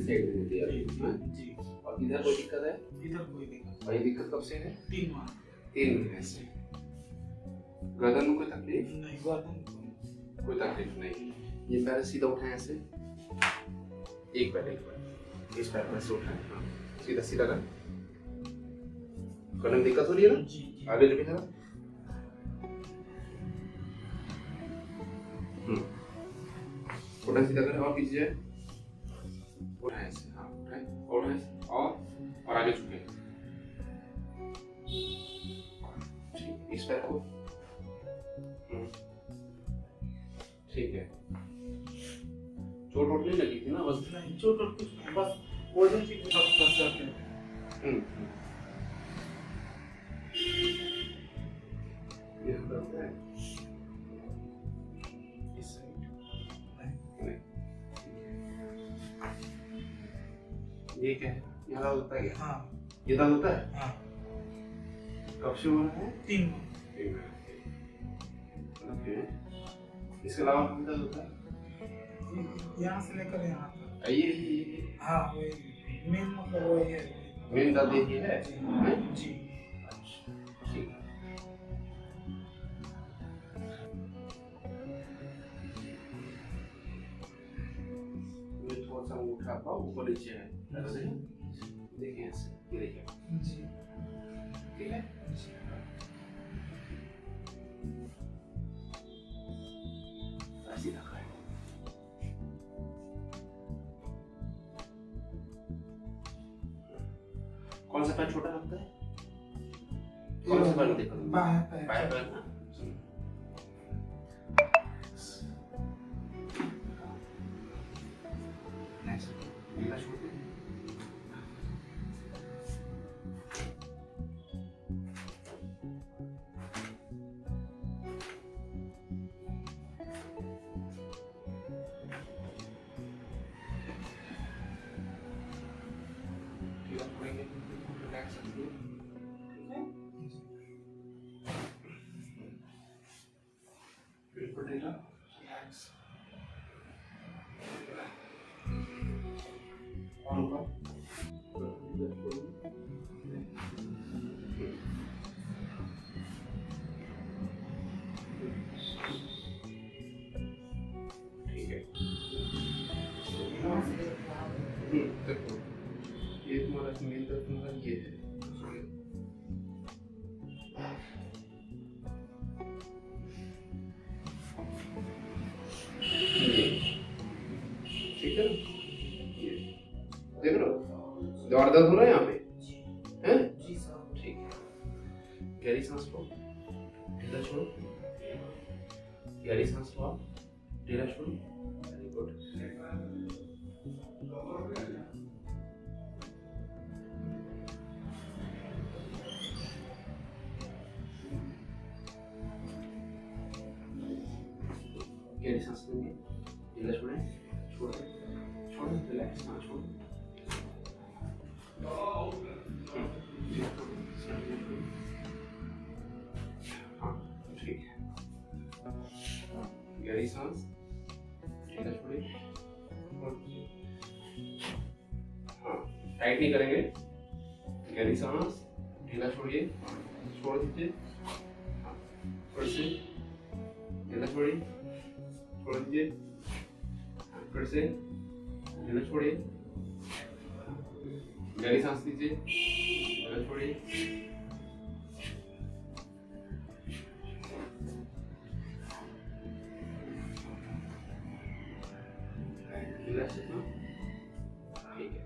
Side में होती है जी। और इधर कोई दिक्कत है? इधर कोई दिक्कत और ये दिक्कत कब से है? 3 माह 3 महीने से। गर्दन में कोई तकलीफ? नहीं, गर्दन कोई तकलीफ नहीं। ये पैर सीधा उठाएं ऐसे, एक पैर इस पैर पर से उठाएं, हाँ सीधा सीधा कर। करने में दिक्कत हो रही है ना? जी। आगे जो भी था उठाएं, सीधा करें और पीछे जाए, उठाएं ऐसे, हाँ उठाएं और उठाएं और आगे झुके। ठीक, इस पैर को ठीक है। चोट वोट नहीं लगी थी ना? बस नहीं, चोट और कुछ नहीं, बस वजन की फंस जाते हैं। ये दर्द है इस साइड? नहीं। ये क्या है? यहाँ दर्द होता है क्या? हाँ ये दर्द होता है? हाँ। कब से हो रहा है? 3 माह। ओके। इसके अलावा कौन दर्द होता है? यहाँ से लेकर यहाँ तक। ये हाँ वही मेन मतलब वही है। मेन दर्द यही है? जी। ठीक है। ये थोड़ा सा उठा पाओ, ऊपर नीचे है, देखिए ऐसे, ये देखिए, जी। ठीक है? ऐसे रखा है। कौन सा पैर छोटा लगता है? कौन सा पैर में दिक्कत? बाएं पैर। बाएं पैर ना? Next. ढीला छोड़ दे। ढीला छोड़ेंगे, रिलैक्स रखिए, ठीक है? बिल्कुल ढीला, रिलैक्स। और ऊपर। ठीक है। देखो, ये तुम्हारा मेन दर्द तुम्हारा ये है। ठीक है? ये देख रहे हो? जोर दर्द हो रहा है यहाँ पे? हैं? जी साहब। ठीक है। गहरी सांस लो, ढीला छोड़ो, गहरी सांस लो, ढीला छोड़ो, वेरी गुड। गहरी सांस लेंगे, ढीला छोड़ें, छोड़ें, रिलैक्स, हाँ छोड़ें। हाँ ठीक है। गहरी सांस, ढीला छोड़िए, हाँ टाइट नहीं करेंगे, गहरी सांस, ढीला छोड़िए, छोड़ दीजिए, हाँ फिर से ढीला छोड़िए, छोड़ दीजिए, फिर से ढीला छोड़िए, गहरी सांस लीजिए, ढीला छोड़िए, रिलैक्स रखना, ठीक है।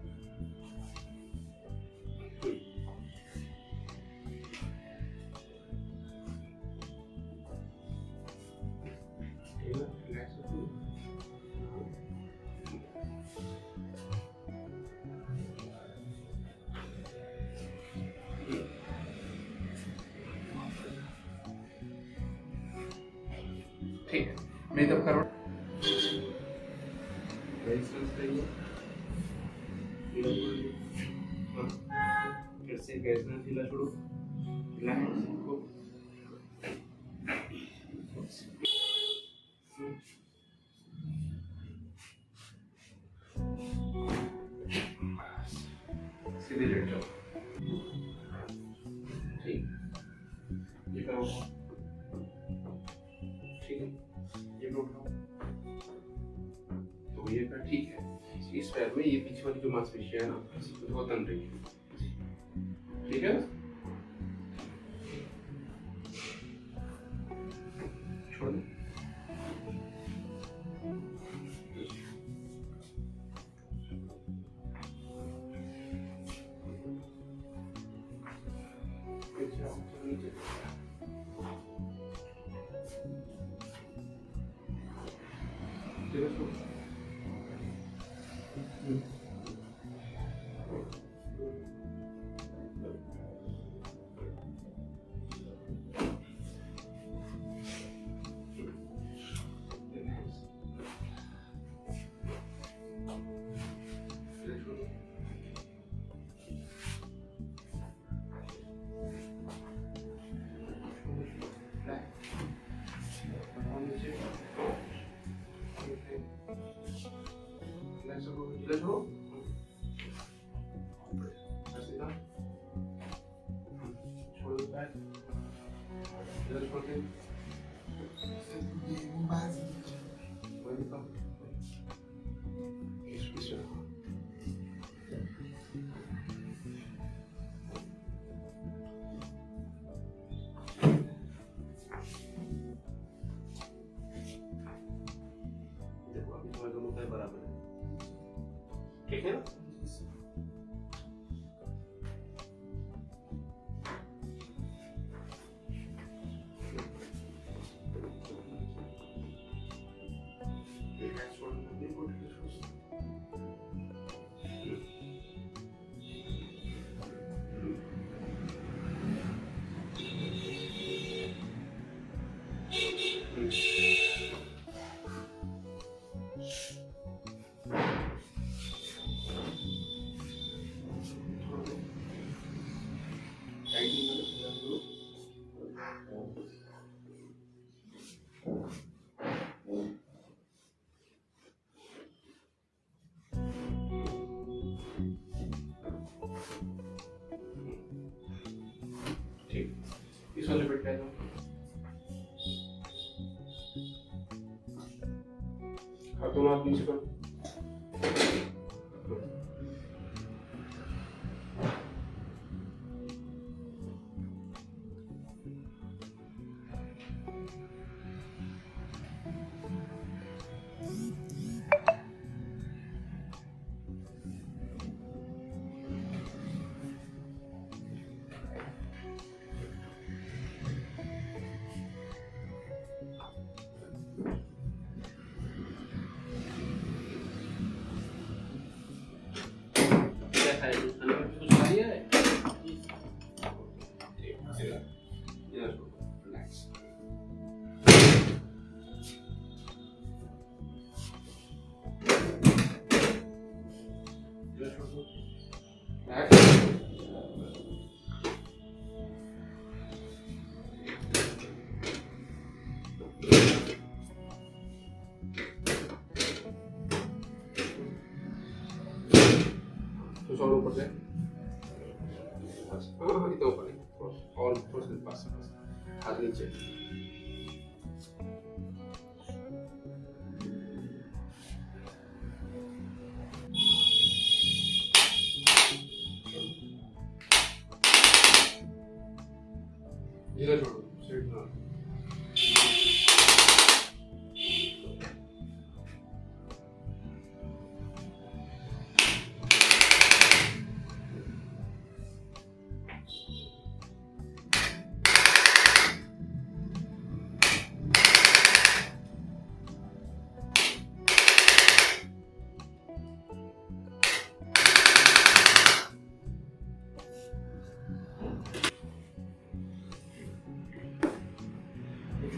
रिलैक्स रखना। ठीक है, मैं तब करो। फिर से गैस में ढीला छोड़ो, रिलैक्स को। सीधे लेट जाओ। ठीक, ये करो, ठीक है, ये भी उठाओ। तो ये पैर ठीक है। इस पैर में ये पीछे वाली जो मांसपेशियां है ना, वो तन रही है, ठीक है ना? छोड़ दो। नीचे बराबर है, ठीक है ना? ठीक, इस वाले पेट पे आ जाओ। हाँ, दोनों हाथ नीचे करो। कुछ खाया है? Relax. तो और ऊपर से बस, हाँ इतना ऊपर नहीं, और थोड़ा सा पास हाथ नीचे। इधर छोड़ो, साइड में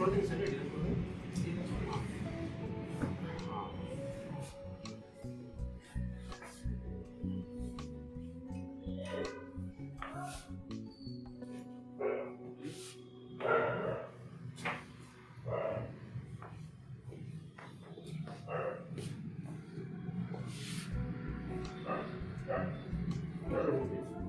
छोटे से इधर छोड़ो। हाँ।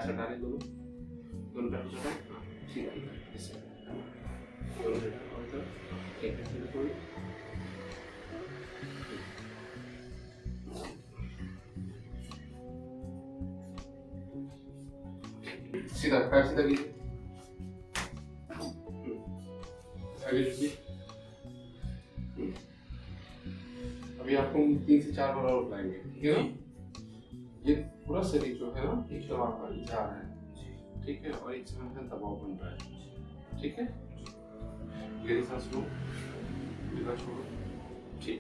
सटाने दोनों पैर सटाए, ठीक है, इससे दोनों पैर और इधर एक पैर सीधा छोड़िए, सीधा पैर सीधा कीजिए, आगे झुकिए। अभी आपको 3 से 4 बार और बुलाएंगे, ठीक है ना? ये पूरा शरीर जो है ना एक दबाव पर जा रहा है, ठीक है, और एक जगह पे दबाव बन रहा है, ठीक है। गहरी सांस लो, छोड़ो, ठीक।